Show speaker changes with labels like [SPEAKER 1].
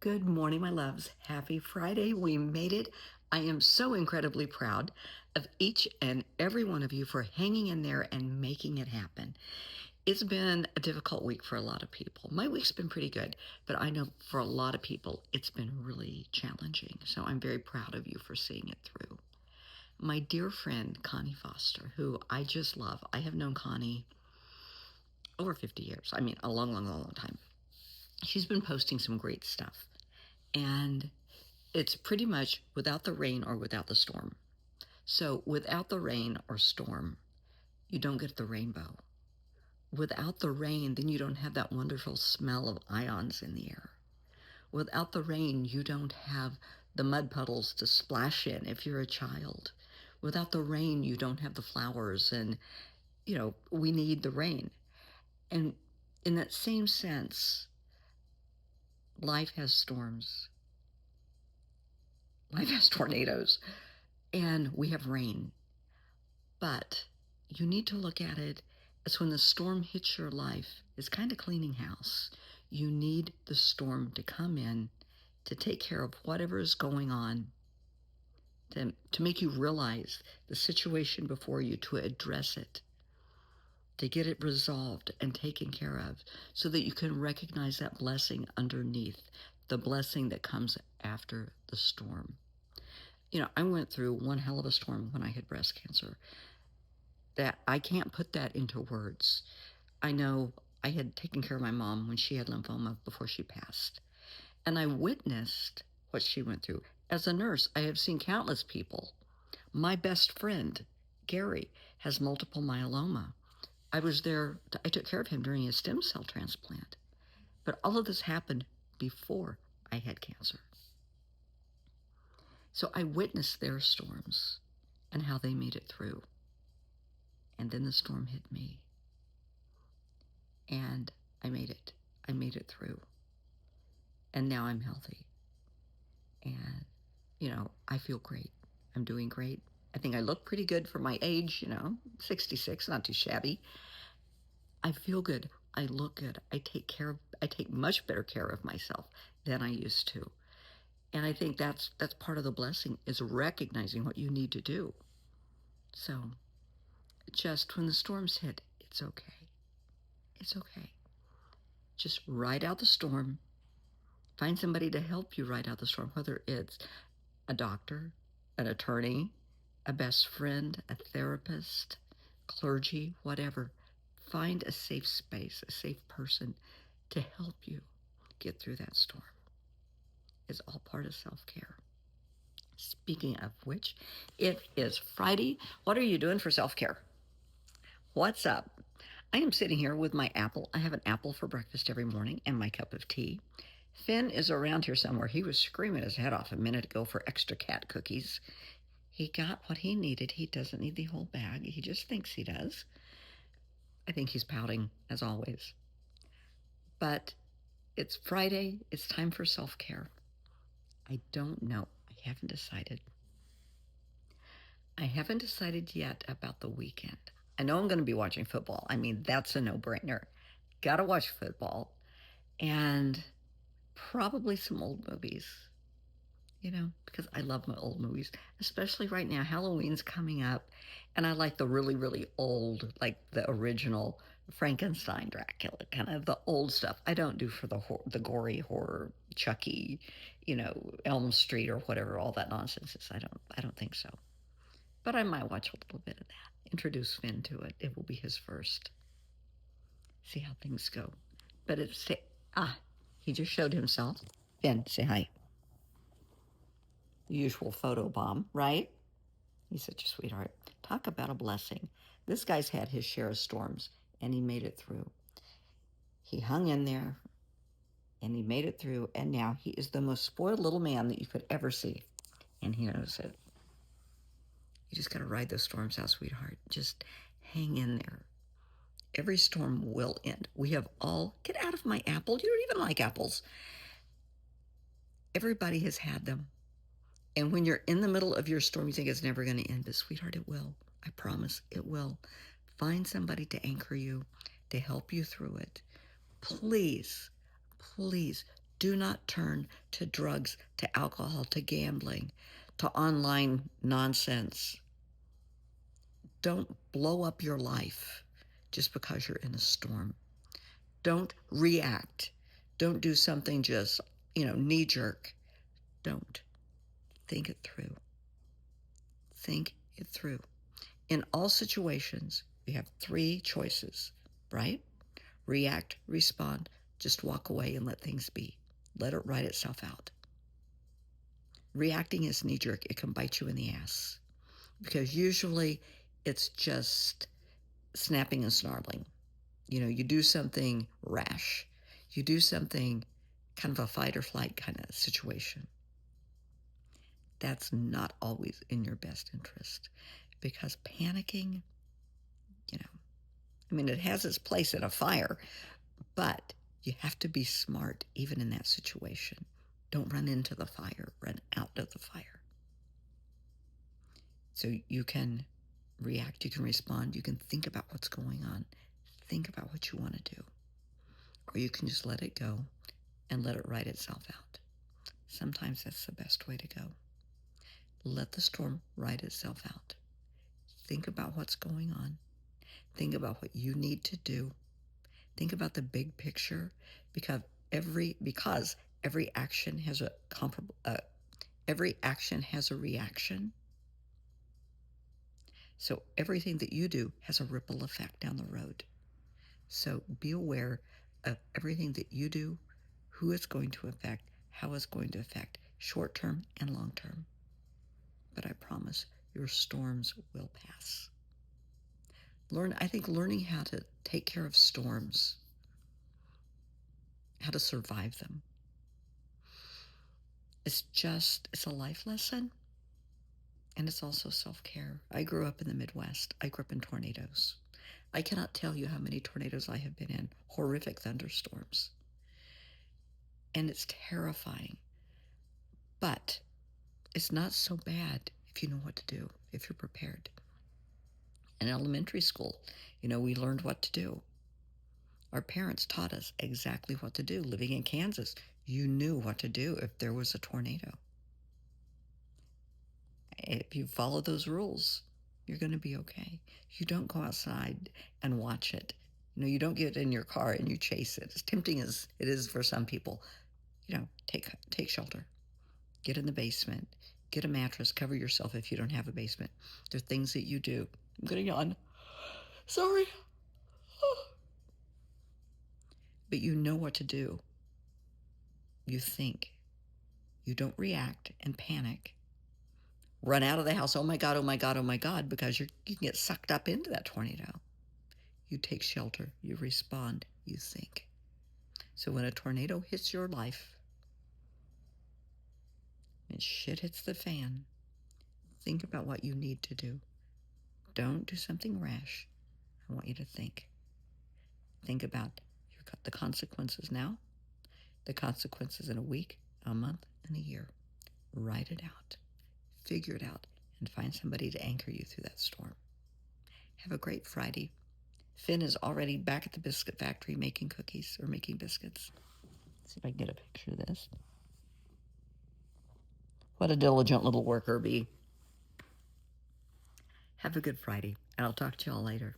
[SPEAKER 1] Good morning, my loves. Happy Friday. We made it. I am so incredibly proud of each and every one of you for hanging in there and making it happen. It's been a difficult week for a lot of people. My week's been pretty good, but I know for a lot of people, it's been really challenging. So I'm very proud of you for seeing it through. My dear friend, Connie Foster, who I just love. I have known Connie over 50 years. I mean, a long, long, long, long time. She's been posting some great stuff. And it's pretty much without the rain or without the storm. So without the rain or storm, you don't get the rainbow. Without the rain, then you don't have that wonderful smell of ions in the air. Without the rain, you don't have the mud puddles to splash in if you're a child. Without the rain, you don't have the flowers, and, we need the rain. And in that same sense, life has storms. Life has tornadoes, and we have rain. But you need to look at it as when the storm hits your life, it's kind of cleaning house. You need the storm to come in to take care of whatever is going on, to make you realize the situation before you, to address it, to get it resolved and taken care of, so that you can recognize that blessing underneath, the blessing that comes after the storm. I went through one hell of a storm when I had breast cancer. That I can't put that into words. I know I had taken care of my mom when she had lymphoma before she passed. And I witnessed what she went through. As a nurse, I have seen countless people. My best friend, Gary, has multiple myeloma. I was there, I took care of him during his stem cell transplant. But all of this happened before I had cancer. So I witnessed their storms and how they made it through. And then the storm hit me. And I made it. I made it through. And now I'm healthy. And, I feel great. I'm doing great. I think I look pretty good for my age, 66, not too shabby. I feel good. I look good. I take much better care of myself than I used to. And I think that's part of the blessing, is recognizing what you need to do. So just when the storms hit, it's okay. It's okay. Just ride out the storm. Find somebody to help you ride out the storm, whether it's a doctor, an attorney, a best friend, a therapist, clergy, whatever. Find a safe space, a safe person to help you get through that storm. It's all part of self-care. Speaking of which, it is Friday. What are you doing for self-care? What's up? I am sitting here with my apple. I have an apple for breakfast every morning and my cup of tea. Finn is around here somewhere. He was screaming his head off a minute ago for extra cat cookies. He got what he needed. He doesn't need the whole bag. He just thinks he does. I think he's pouting, as always. But it's Friday. It's time for self-care. I don't know. I haven't decided. I haven't decided yet about the weekend. I know I'm going to be watching football. I mean, that's a no-brainer. Got to watch football. And probably some old movies, because I love my old movies, especially right now. Halloween's coming up, and I like the really, really old, like the original Frankenstein, Dracula, kind of the old stuff. I don't do for the gory horror, Chucky, Elm Street or whatever all that nonsense is. I don't think so. But I might watch a little bit of that. Introduce Finn to it. It will be his first. See how things go. But he just showed himself. Finn, say hi. Usual photo bomb, right? He's such a sweetheart. Talk about a blessing. This guy's had his share of storms, and he made it through. He hung in there, and he made it through, and now he is the most spoiled little man that you could ever see, and he knows it. You just got to ride those storms out, sweetheart. Just hang in there. Every storm will end. We have all... Get out of my apple. You don't even like apples. Everybody has had them. And when you're in the middle of your storm, you think it's never going to end. But sweetheart, it will. I promise it will. Find somebody to anchor you, to help you through it. Please, please Do not turn to drugs, to alcohol, to gambling, to online nonsense. Don't blow up your life just because you're in a storm. Don't react. Don't do something just, knee jerk. Don't. Think it through. Think it through. In all situations, we have 3 choices, right? React, respond, just walk away and let things be. Let it write itself out. Reacting is knee jerk. It can bite you in the ass because usually it's just snapping and snarling. You do something rash. You do something kind of a fight or flight kind of situation. That's not always in your best interest because panicking, it has its place in a fire, but you have to be smart even in that situation. Don't run into the fire, run out of the fire. So you can react, you can respond, you can think about what's going on, think about what you want to do, or you can just let it go and let it write itself out. Sometimes that's the best way to go. Let the storm write itself out. Think about what's going on. Think about what you need to do. Think about the big picture because every action has a comparable every action has a reaction. So everything that you do has a ripple effect down the road. So be aware of everything that you do, who it's going to affect, how it's going to affect, short term and long term. But I promise your storms will pass. I think learning how to take care of storms, how to survive them, it's a life lesson. And it's also self-care. I grew up in the Midwest. I grew up in tornadoes. I cannot tell you how many tornadoes I have been in, horrific thunderstorms. And it's terrifying. But it's not so bad if you know what to do, if you're prepared. In elementary school, we learned what to do. Our parents taught us exactly what to do. Living in Kansas, you knew what to do if there was a tornado. If you follow those rules, you're going to be okay. You don't go outside and watch it. You don't get in your car and you chase it. As tempting as it is for some people, take shelter. Get in the basement. Get a mattress. Cover yourself if you don't have a basement. There are things that you do. I'm going to yawn. Sorry. But you know what to do. You think. You don't react and panic. Run out of the house. Oh my God, oh my God, oh my God, because you can get sucked up into that tornado. You take shelter. You respond. You think. So when a tornado hits your life and shit hits the fan, think about what you need to do. Don't do something rash. I want you to think. Think about the consequences now, the consequences in a week, a month, and a year. Write it out. Figure it out and find somebody to anchor you through that storm. Have a great Friday. Finn is already back at the biscuit factory making cookies or making biscuits. Let's see if I can get a picture of this. What a diligent little worker bee. Have a good Friday, and I'll talk to you all later.